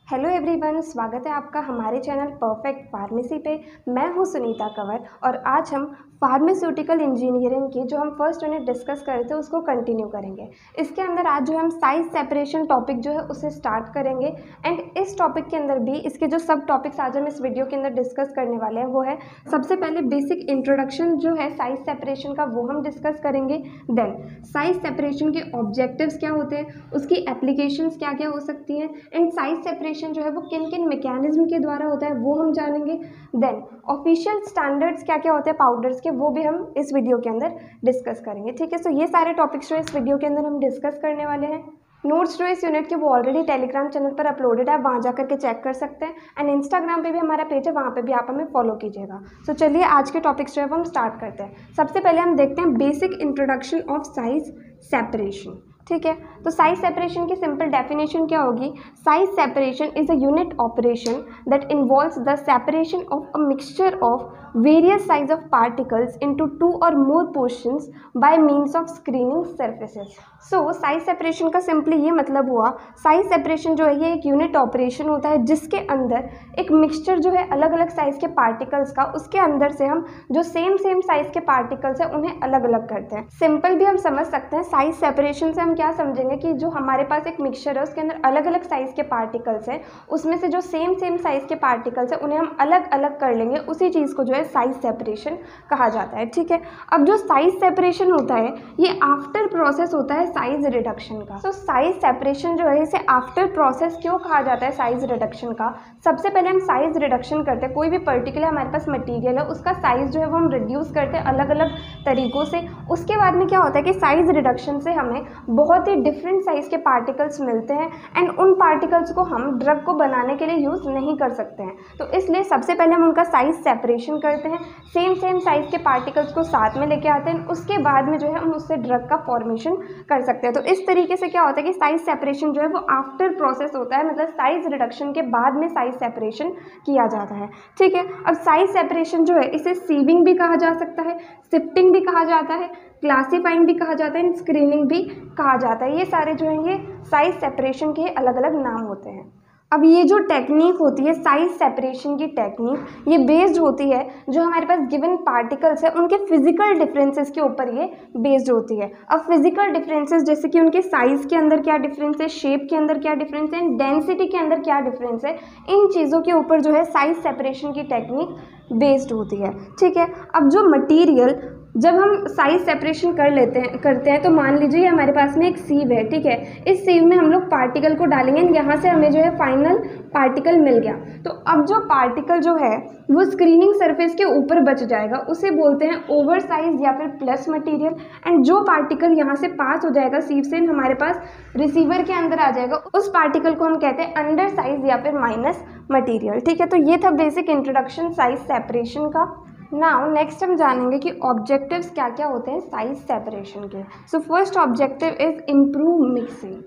Hello everyone, स्वागत है आपका हमारे चैनल परफेक्ट फार्मेसी पे। मैं हूं सुनीता कंवर और आज हम फार्मास्यूटिकल इंजीनियरिंग की जो हम फर्स्ट यूनिट डिस्कस कर रहे थे उसको कंटिन्यू करेंगे। इसके अंदर आज जो हम साइज सेपरेशन टॉपिक जो है उसे स्टार्ट करेंगे एंड इस टॉपिक के अंदर भी इसके जो सब टॉपिक्स आज हम इस वीडियो के अंदर डिस्कस करने वाले हैं वो है सबसे पहले बेसिक इंट्रोडक्शन जो है साइज सेपरेशन का, वो हम डिस्कस करेंगे। देन साइज सेपरेशन के ऑब्जेक्टिव्स क्या होते हैं, उसकी एप्लीकेशंस क्या क्या हो सकती हैं एंड साइज सेपरेशन जो है वो किन किन मैकेनिज्म के द्वारा होता है वो हम जानेंगे। देन ऑफिशियल स्टैंडर्ड्स क्या क्या होते हैं पाउडर्स के, वो भी हम इस वीडियो के अंदर डिस्कस करेंगे। ठीक है, सो ये सारे टॉपिक्स जो इस वीडियो के अंदर हम डिस्कस करने वाले हैं। नोट्स जो इस यूनिट के वो ऑलरेडी टेलीग्राम चैनल पर अपलोडेड है, वहाँ जाकर के चेक कर सकते हैं एंड इंस्टाग्राम पे भी हमारा पेज है, वहाँ पे भी आप हमें फॉलो कीजिएगा। सो चलिए आज के टॉपिक्स जो है वो हम स्टार्ट करते हैं। सबसे पहले हम देखते हैं basic introduction of size separation. ठीक है, तो साइज सेपरेशन की सिंपल डेफिनेशन क्या होगी। Size separation is a unit operation that involves the separation of a mixture of various size of particles into two और more portions by means of screening surfaces. So size separation का simply ये मतलब हुआ, size separation जो है ये एक unit operation होता है जिसके अंदर एक मिक्सचर जो है अलग अलग साइज के पार्टिकल्स का, उसके अंदर से हम जो सेम साइज के पार्टिकल्स हैं उन्हें अलग अलग करते हैं। सिंपल भी हम समझ सकते हैं, साइज सेपरेशन से हम क्या समझेंगे कि जो हमारे पास एक मिक्सचर है उसके अंदर अलग अलग साइज के पार्टिकल्स हैं, उसमें से जो सेम साइज के पार्टिकल्स हैं उन्हें हम अलग अलग कर लेंगे, उसी चीज़ को जो है साइज सेपरेशन कहा जाता है। ठीक है, अब जो साइज सेपरेशन होता है ये आफ्टर प्रोसेस होता है साइज रिडक्शन का। तो साइज सेपरेशन जो है इसे आफ्टर प्रोसेस क्यों कहा जाता है साइज रिडक्शन का। सबसे पहले हम साइज रिडक्शन करते हैं, कोई भी पर्टिकुलर हमारे पास मटेरियल है उसका साइज जो है वो हम रिड्यूस करते हैं अलग अलग तरीक़ों से। उसके बाद में क्या होता है कि साइज रिडक्शन से हमें बहुत ही डिफरेंट साइज के पार्टिकल्स मिलते हैं एंड उन पार्टिकल्स को हम ड्रग को बनाने के लिए यूज़ नहीं कर सकते हैं। तो इसलिए सबसे पहले हम उनका साइज सेपरेशन करते हैं, सेम साइज के पार्टिकल्स को साथ में लेके आते हैं, उसके बाद में जो है हम उससे ड्रग का फॉर्मेशन कर सकते हैं। तो इस तरीके से क्या होता है कि साइज सेपरेशन जो है वो आफ्टर प्रोसेस होता है, मतलब साइज रिडक्शन के बाद में साइज सेपरेशन किया जाता है। ठीक है, अब साइज सेपरेशन जो है इसे सीविंग भी कहा जा सकता है, शिफ्टिंग भी कहा जाता है, क्लासीफाइंग भी कहा जाता है, स्क्रीनिंग भी कहा जाता है। ये सारे जो हैं ये साइज सेपरेशन के अलग अलग नाम होते हैं। अब ये जो टेक्निक होती है साइज सेपरेशन की टेक्निक, ये बेस्ड होती है जो हमारे पास गिवन पार्टिकल्स है उनके फिजिकल डिफरेंसेस के ऊपर ये बेस्ड होती है। अब फिजिकल डिफरेंसेस जैसे कि उनके साइज़ के अंदर क्या डिफरेंस है, शेप के अंदर क्या डिफरेंस है, डेंसिटी के अंदर क्या डिफरेंस है, इन चीज़ों के ऊपर जो है साइज सेपरेशन की टेक्निक बेस्ड होती है। ठीक है, अब जो मटीरियल जब हम साइज सेपरेशन करते हैं तो मान लीजिए हमारे पास में एक सीव है। ठीक है, इस सीव में हम लोग पार्टिकल को डालेंगे, यहाँ से हमें जो है फाइनल पार्टिकल मिल गया। तो अब जो पार्टिकल जो है वो स्क्रीनिंग सरफेस के ऊपर बच जाएगा, उसे बोलते हैं ओवर साइज या फिर प्लस मटेरियल। एंड जो पार्टिकल यहाँ से पास हो जाएगा सीव से हमारे पास रिसीवर के अंदर आ जाएगा, उस पार्टिकल को हम कहते हैं अंडर साइज या फिर माइनस मटेरियल। ठीक है, तो ये था बेसिक इंट्रोडक्शन साइज सेपरेशन का। नाउ नेक्स्ट हम जानेंगे कि ऑब्जेक्टिव्स क्या क्या होते हैं साइज सेपरेशन के। So first objective is improve mixing.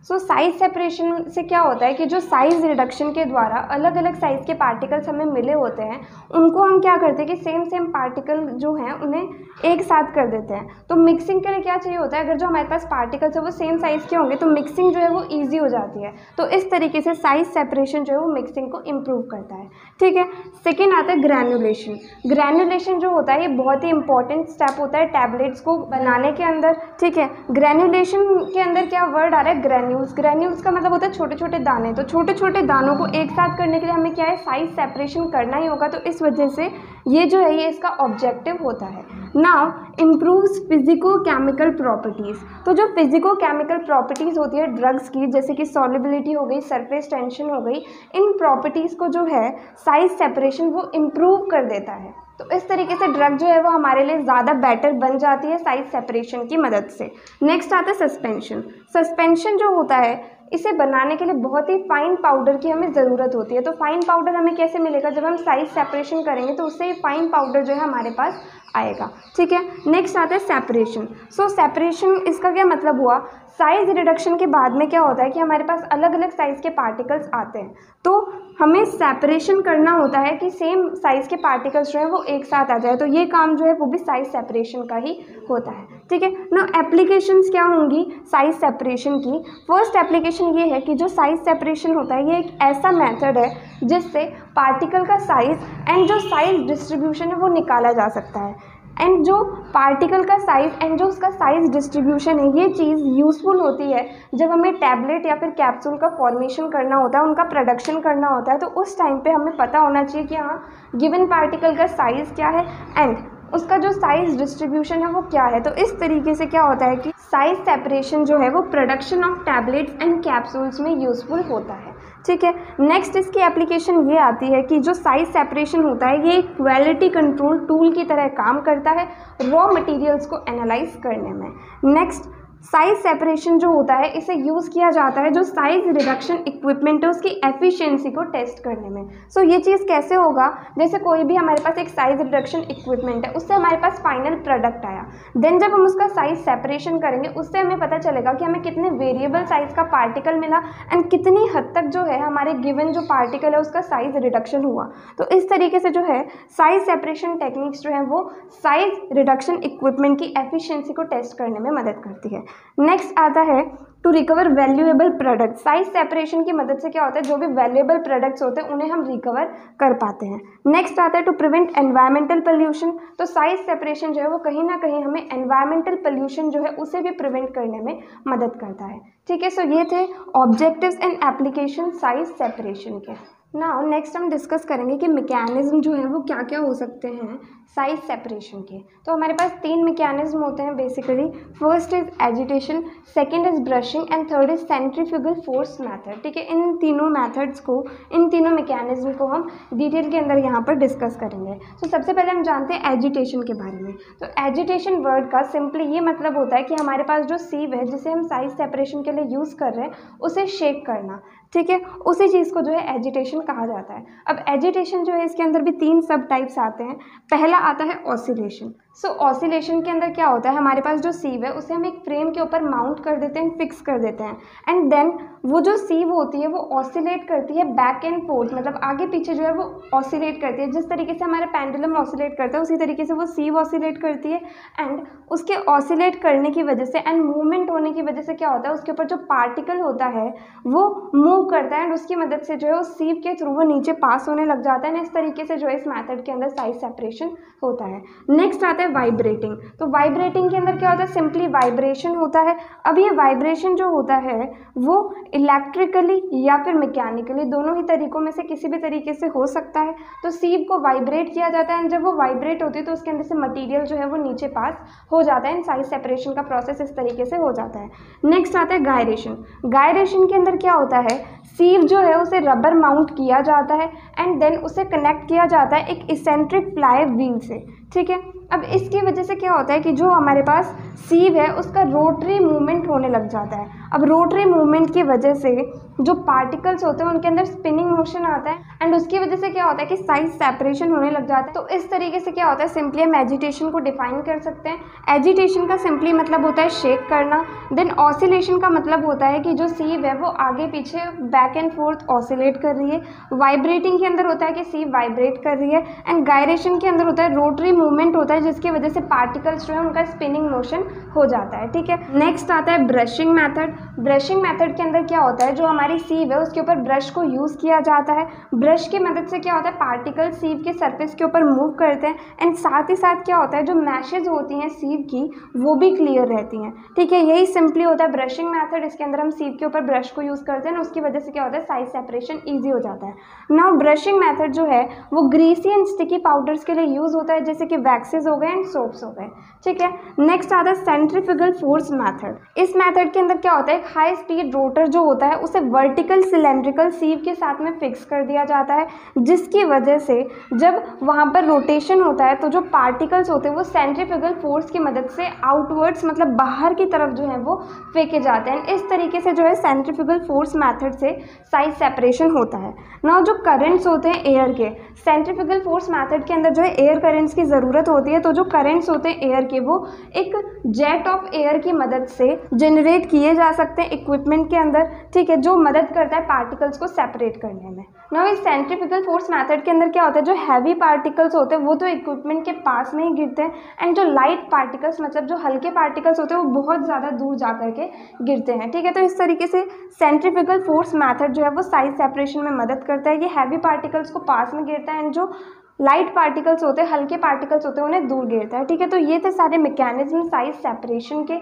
So size separation से क्या होता है कि जो साइज रिडक्शन के द्वारा अलग अलग साइज़ के पार्टिकल्स हमें मिले होते हैं उनको हम क्या करते हैं कि सेम पार्टिकल जो हैं उन्हें एक साथ कर देते हैं। तो मिक्सिंग के लिए क्या चाहिए होता है, अगर जो हमारे पास पार्टिकल्स है वो सेम साइज़ के होंगे तो मिक्सिंग जो है वो ईजी हो जाती है। तो इस तरीके से साइज सेपरेशन जो है वो मिक्सिंग को इम्प्रूव करता है। ठीक है, सेकेंड आता है ग्रैन्युलेशन। ग्रैन्युलेशन जो होता है ये बहुत ही इंपॉर्टेंट स्टेप होता है टैबलेट्स को बनाने के अंदर। ठीक है, ग्रैन्युलेशन के अंदर क्या वर्ड आ रहा है, ग्रैन्यूल्स का मतलब होता है छोटे छोटे दाने। तो छोटे छोटे दानों को एक साथ करने के लिए हमें क्या है साइज सेपरेशन करना ही होगा। तो इस वजह से ये जो है ये इसका ऑब्जेक्टिव होता है। Now improves physico chemical properties. तो जो फिजिको केमिकल प्रॉपर्टीज़ होती है ड्रग्स की, जैसे कि सॉल्युबिलिटी हो गई, सरफेस टेंशन हो गई, इन प्रॉपर्टीज़ को जो है साइज सेपरेशन वो इम्प्रूव कर देता है। तो इस तरीके से ड्रग जो है वो हमारे लिए ज़्यादा बेटर बन जाती है साइज सेपरेशन की मदद से। नेक्स्ट आता है सस्पेंशन। सस्पेंशन जो होता है इसे बनाने के लिए बहुत ही फाइन पाउडर की हमें ज़रूरत होती है। तो फाइन पाउडर हमें कैसे मिलेगा, जब हम साइज सेपरेशन करेंगे तो उससे फाइन पाउडर जो है हमारे पास आएगा। ठीक है, नेक्स्ट आता है सेपरेशन। सो सेपरेशन इसका क्या मतलब हुआ, साइज रिडक्शन के बाद में क्या होता है कि हमारे पास अलग अलग साइज़ के पार्टिकल्स आते हैं, तो हमें सेपरेशन करना होता है कि सेम साइज़ के पार्टिकल्स जो है वो एक साथ आ जाए। तो ये काम जो है वो भी साइज सेपरेशन का ही होता है। ठीक है ना। एप्लीकेशंस क्या होंगी साइज सेपरेशन की? फर्स्ट एप्लीकेशन ये है कि जो साइज सेपरेशन होता है ये एक ऐसा मेथड है जिससे पार्टिकल का साइज एंड जो साइज डिस्ट्रीब्यूशन है वो निकाला जा सकता है। एंड जो पार्टिकल का साइज़ एंड जो उसका साइज़ डिस्ट्रीब्यूशन है ये चीज़ यूज़फुल होती है जब हमें टैबलेट या फिर कैप्सूल का फॉर्मेशन करना होता है, उनका प्रोडक्शन करना होता है। तो उस टाइम पे हमें पता होना चाहिए कि हाँ गिवन पार्टिकल का साइज़ क्या है एंड उसका जो साइज़ डिस्ट्रीब्यूशन है वो क्या है। तो इस तरीके से क्या होता है कि साइज़ सेपरेशन जो है वो production of tablets and capsules में यूज़फुल होता है। ठीक है, नेक्स्ट इसकी एप्लीकेशन ये आती है कि जो साइज सेपरेशन होता है ये एक क्वालिटी कंट्रोल टूल की तरह काम करता है रॉ मटेरियल्स को एनालाइज करने में। नेक्स्ट साइज सेपरेशन जो होता है इसे यूज़ किया जाता है जो साइज रिडक्शन इक्विपमेंट है उसकी एफिशिएंसी को टेस्ट करने में। सो ये चीज़ कैसे होगा, जैसे कोई भी हमारे पास एक साइज रिडक्शन इक्विपमेंट है, उससे हमारे पास फाइनल प्रोडक्ट आया, देन जब हम उसका साइज सेपरेशन करेंगे उससे हमें पता चलेगा कि हमें कितने वेरिएबल साइज का पार्टिकल मिला एंड कितनी हद तक जो है हमारे गिवन जो पार्टिकल है उसका साइज रिडक्शन हुआ। तो इस तरीके से जो है साइज सेपरेशन टेक्निक्स जो है वो साइज रिडक्शन इक्विपमेंट की एफिशिएंसी को टेस्ट करने में मदद करती है। नेक्स्ट आता है to recover valuable product. Size separation की मदद से क्या होता है जो भी वैल्यूएबल प्रोडक्ट्स होते हैं उन्हें हम रिकवर कर पाते हैं। नेक्स्ट आता है टू प्रिवेंट एनवायरमेंटल पोल्यूशन। तो साइज सेपरेशन जो है वो कहीं ना कहीं हमें एनवायरमेंटल पोल्यूशन जो है उसे भी प्रिवेंट करने में मदद करता है। ठीक है, सो ये थे objectives and application size separation के। नाउ नेक्स्ट हम डिस्कस करेंगे कि मैकेनिज्म जो है वो क्या क्या हो सकते हैं साइज सेपरेशन के। तो हमारे पास 3 मैकेनिज्म होते हैं basically. First is agitation, second is brushing and third is centrifugal force method. ठीक है, इन तीनों मेथड्स को, इन तीनों मैकेनिज्म को हम डिटेल के अंदर यहाँ पर डिस्कस करेंगे। तो सबसे पहले हम जानते हैं एजिटेशन के बारे में। तो एजिटेशन वर्ड का सिंपली ये मतलब होता है कि हमारे पास जो सीव है जिसे हम साइज सेपरेशन के लिए यूज़ कर रहे हैं उसे शेक करना। ठीक है, उसी चीज़ को जो है एजिटेशन कहा जाता है। अब एजिटेशन जो है इसके अंदर भी 3 सब टाइप्स आते हैं। पहला आता है ऑसिलेशन। सो ऑसिलेशन के अंदर क्या होता है, हमारे पास जो सीव है उसे हम एक फ्रेम के ऊपर माउंट कर देते हैं, फिक्स कर देते हैं एंड देन वो जो सीव होती है वो ऑसिलेट करती है बैक एंड फोर्थ, मतलब आगे पीछे जो है वो ऑसिलेट करती है। जिस तरीके से हमारा पेंडुलम ऑसिलेट करता है उसी तरीके से वो सीव ऑसिलेट करती है एंड उसके ऑसिलेट करने की वजह से एंड मूवमेंट होने की वजह से क्या होता है उसके ऊपर जो पार्टिकल होता है वो मूव करता है एंड उसकी मदद से जो है उस सीव के थ्रू वो नीचे पास होने लग जाता है। इस तरीके से जो है इस मेथड के अंदर साइज सेपरेशन होता है। नेक्स्ट आता है वाइब्रेटिंग। तो वाइब्रेटिंग के अंदर क्या होता है, सिंपली वाइब्रेशन होता है। अब ये वाइब्रेशन जो होता है वो इलेक्ट्रिकली या फिर मैकेनिकली दोनों ही तरीकों में से किसी भी तरीके से हो सकता है। तो सीव को वाइब्रेट किया जाता है एंड जब वो वाइब्रेट होती है तो उसके अंदर से मटेरियल जो है वो नीचे पास हो जाता है एंड साइज सेपरेशन का प्रोसेस इस तरीके से हो जाता है। नेक्स्ट आता है गायरेशन। गायरेशन के अंदर क्या होता है, सीव जो है उसे रबर माउंट किया जाता है एंड देन उसे कनेक्ट किया जाता है एक इसेंट्रिक फ्लाई व्हील से। ठीक है, अब इसकी वजह से क्या होता है कि जो हमारे पास सीव है उसका रोटरी मूवमेंट होने लग जाता है। अब रोटरी मूवमेंट की वजह से जो पार्टिकल्स होते हैं उनके अंदर स्पिनिंग मोशन आता है एंड उसकी वजह से क्या होता है कि साइज सेपरेशन होने लग जाता है। तो इस तरीके से क्या होता है, सिंपली हम एजिटेशन को डिफाइन कर सकते हैं। एजिटेशन का सिंपली मतलब होता है शेक करना। देन ऑसिलेशन का मतलब होता है कि जो सीव है वो आगे पीछे बैक एंड फोर्थ ऑसिलेट कर रही है। वाइब्रेटिंग के अंदर होता है कि सीव वाइब्रेट कर रही है एंड गायरेशन के अंदर होता है रोटरी मूवमेंट होता है जिसकी वजह से पार्टिकल्स जो है उनका स्पिनिंग मोशन हो जाता है। ठीक है, नेक्स्ट आता है ब्रशिंग मेथड। ब्रशिंग मेथड के अंदर क्या होता है, जो हमारी सीव है उसके ऊपर ब्रश को यूज़ किया जाता है। ब्रश की मदद से क्या होता है पार्टिकल सीव के सरफेस के ऊपर मूव करते हैं एंड साथ ही साथ क्या होता है जो मैशेज होती हैं सीव की वो भी क्लियर रहती हैं। ठीक है, यही सिंपली होता है ब्रशिंग मेथड। इसके अंदर हम सीव के ऊपर ब्रश को यूज़ करते हैं और उसकी वजह से क्या होता है साइज सेपरेशन ईजी हो जाता है। नाउ ब्रशिंग मेथड जो है वो ग्रीसी एंड स्टिकी पाउडर्स के लिए यूज़ होता है जैसे कि वैक्सेस हो गए एंड सोप्स हो गए। ठीक है, नेक्स्ट आता है सेंट्रीफ्यूगल फोर्स मेथड। इस मेथड के अंदर क्या होता है, एक हाई स्पीड रोटर जो होता है उसे वर्टिकल सिलेंड्रिकल सीव के साथ में फिक्स कर दिया जाता है जिसकी वजह से जब वहाँ पर रोटेशन होता है तो जो पार्टिकल्स होते हैं वो सेंट्रीफ्यूगल फोर्स की मदद से आउटवर्ड्स मतलब बाहर की तरफ जो है वो फेंके जाते हैं। इस तरीके से जो है सेंट्रीफ्यूगल फोर्स मेथड से साइज सेपरेशन होता है। नाउ जो करंट्स होते हैं एयर के, सेंट्रीफ्यूगल फोर्स मेथड के अंदर जो है एयर करंट्स की ज़रूरत होती है। तो जो करंट्स होते हैं एयर के वो एक जेट ऑफ एयर की मदद से जनरेट किए जा सकते हैं इक्विपमेंट के अंदर। ठीक है, जो मदद करता है पार्टिकल्स को सेपरेट करने में। नाउ इस सेंट्रीफ्यूगल फोर्स मेथड के अंदर क्या होता है, जो हैवी पार्टिकल्स होते हैं वो तो इक्विपमेंट के पास में ही गिरते हैं, एंड जो लाइट पार्टिकल्स मतलब जो हल्के पार्टिकल्स होते हैं वो बहुत ज़्यादा दूर जा करके गिरते हैं। ठीक है, तो इस तरीके से सेंट्रीफ्यूगल फोर्स मेथड जो है वो साइज सेपरेशन में मदद करता है। ये हैवी पार्टिकल्स को पास में गिरता है एंड जो लाइट पार्टिकल्स होते हैं, हल्के पार्टिकल्स होते हैं, उन्हें दूर गिरता है। ठीक है, तो ये थे सारे मैकेनिज्म साइज सेपरेशन के।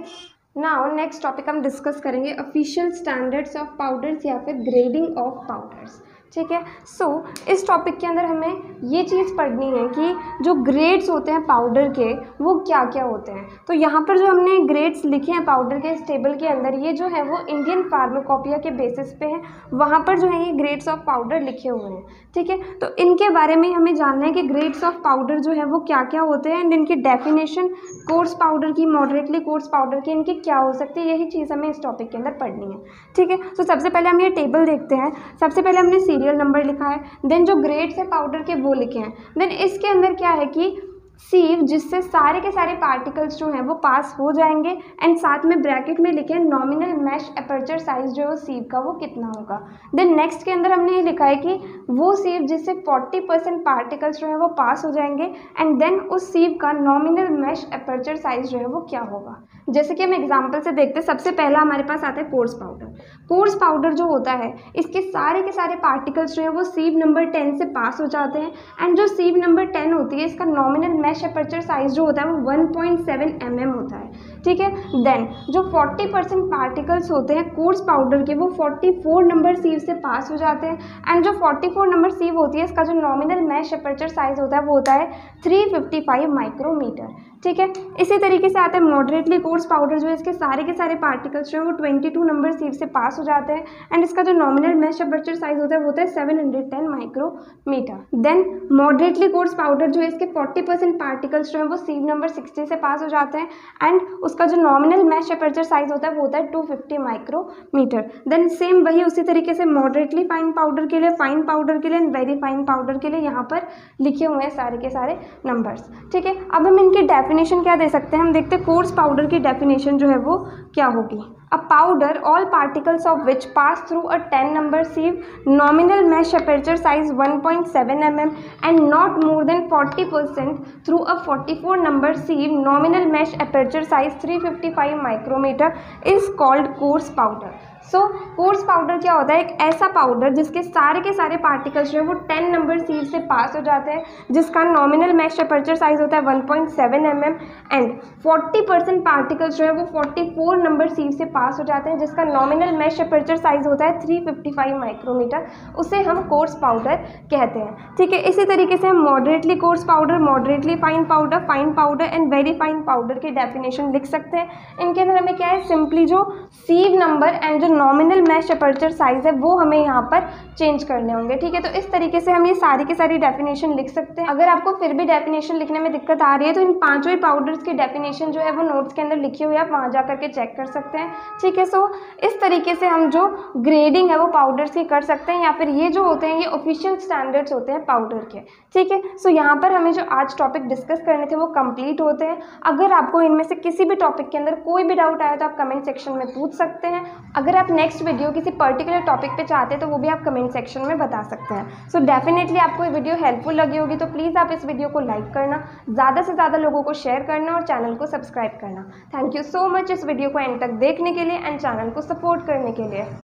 नाउ नेक्स्ट टॉपिक हम डिस्कस करेंगे ऑफिशियल स्टैंडर्ड्स ऑफ पाउडर्स या फिर ग्रेडिंग ऑफ पाउडर्स। ठीक है, सो इस टॉपिक के अंदर हमें ये चीज़ पढ़नी है कि जो ग्रेड्स होते हैं पाउडर के वो क्या क्या होते हैं। तो यहाँ पर जो हमने ग्रेड्स लिखे हैं पाउडर के इस टेबल के अंदर, ये जो है वो इंडियन फार्माकोपिया के बेसिस पे है, वहाँ पर जो है ये ग्रेड्स ऑफ पाउडर लिखे हुए हैं। ठीक है, तो इनके बारे में हमें जानना है कि ग्रेड्स ऑफ पाउडर जो है वो क्या क्या होते हैं एंड इनकी डेफिनेशन, कोर्स पाउडर की, मॉडरेटली कोर्स पाउडर की, इनकी क्या हो सकती है, यही चीज़ हमें इस टॉपिक के अंदर पढ़नी है। ठीक है, तो सबसे पहले हम ये टेबल देखते हैं। सबसे पहले हमने सीरियल नंबर लिखा है, देन जो ग्रेड्स है पाउडर के वो लिखे हैं, देन इसके अंदर क्या है कि सीव जिससे सारे के सारे पार्टिकल्स जो हैं वो पास हो जाएंगे, एंड साथ में ब्रैकेट में लिखे नॉमिनल मैश अपर्चर साइज जो है सीव का वो कितना होगा। देन नेक्स्ट के अंदर हमने ये लिखा है कि वो सीव जिससे 40% पार्टिकल्स जो है वो पास हो जाएंगे, एंड देन उस सीव का नॉमिनल मैश अपर्चर साइज जो है वो क्या होगा। जैसे कि हम एग्जाम्पल से देखते हैं, सबसे पहला हमारे पास आता है कोर्स पाउडर। कोर्स पाउडर जो होता है इसके सारे के सारे पार्टिकल्स जो है वो सीव नंबर 10 से पास हो जाते हैं, एंड जो सीव नंबर 10 होती है इसका नॉमिनल मैश अपर्चर साइज जो होता है वो 1.7 mm होता है। ठीक है, देन जो 40% पार्टिकल्स होते हैं कोर्स पाउडर के वो 44 नंबर सीव से पास हो जाते हैं, एंड जो 44 नंबर सीव होती है इसका जो नॉमिनल मैश अपर्चर साइज होता है वो होता है 355 माइक्रोमीटर। ठीक है, इसी तरीके से आता है मॉडरेटली कोर्स पाउडर, जो इसके सारे के सारे पार्टिकल्स जो है वो 22 नंबर सीव से पास हो जाते हैं, एंड इसका जो नॉमिनल मैश अपर्चर साइज होता है वो होता है 710 micrometre. Then moderately coarse powder जो है इसके 40% पार्टिकल्स जो है वो सीव नंबर 60 से पास हो जाते हैं, एंड उसका जो नॉमिनल मैश अपर्चर साइज होता है वो होता है 250 माइक्रोमीटर। देन सेम वही उसी तरीके से मॉडरेटली फाइन पाउडर के लिए, फाइन पाउडर के लिए एंड वेरी फाइन पाउडर के लिए यहाँ पर लिखे हुए हैं सारे के सारे नंबर्स। ठीक है, अब हम इनकी डेफिनेशन क्या दे सकते हैं, हम देखते हैं कोर्स पाउडर की डेफिनेशन जो है वो क्या होगी। A powder, all particles of which pass through a 10 number sieve, nominal mesh aperture size 1.7 mm and not more than 40% through a 44 number sieve, nominal mesh aperture size 355 micrometer is called coarse powder. So course powder क्या होता है, एक ऐसा powder जिसके सारे के सारे particles जो है वो 10 नंबर सीव से पास हो जाते हैं, जिसका नॉमिनल मैश अपर्चर साइज होता है 1.7 mm एंड 40% पार्टिकल्स जो है वो 44 नंबर सीव से पास हो जाते हैं, जिसका नॉमिनल मैश अपर्चर साइज होता है 355 माइक्रोमीटर। उसे हम कोर्स पाउडर कहते हैं। ठीक है, इसी तरीके से हम moderately coarse powder, moderately fine powder and very fine powder की डेफिनेशन लिख सकते हैं। इनके अंदर हमें क्या है, सिंपली जो सीव नंबर एंड जो नॉमिनल मैश अपर्चर साइज है वो हमें यहाँ पर चेंज करने होंगे। ठीक है, तो इस तरीके से हम ये सारी की सारी डेफिनेशन लिख सकते हैं। अगर आपको फिर भी डेफिनेशन लिखने में दिक्कत आ रही है तो इन पांचों ही पाउडर्स की डेफिनेशन जो है वो नोट्स के अंदर लिखी हुई है, आप वहाँ जा करके चेक कर सकते हैं। ठीक है, सो इस तरीके से हम जो ग्रेडिंग है वो पाउडर्स की कर सकते हैं, या फिर ये जो होते हैं ये ऑफिशियल स्टैंडर्ड्स होते हैं पाउडर के। ठीक है, सो यहाँ पर हमें जो आज टॉपिक डिस्कस करने थे वो कंप्लीट होते हैं। अगर आपको इनमें से किसी भी टॉपिक के अंदर कोई भी डाउट आया तो आप कमेंट सेक्शन में पूछ सकते हैं। अगर आप नेक्स्ट वीडियो किसी पर्टिकुलर टॉपिक पे चाहते हैं तो वो भी आप कमेंट सेक्शन में बता सकते हैं। सो डेफिनेटली आपको ये वीडियो हेल्पफुल लगी होगी, तो प्लीज़ आप इस वीडियो को लाइक करना, ज़्यादा से ज़्यादा लोगों को शेयर करना और चैनल को सब्सक्राइब करना। थैंक यू सो मच इस वीडियो को एंड तक देखने के लिए एंड चैनल को सपोर्ट करने के लिए।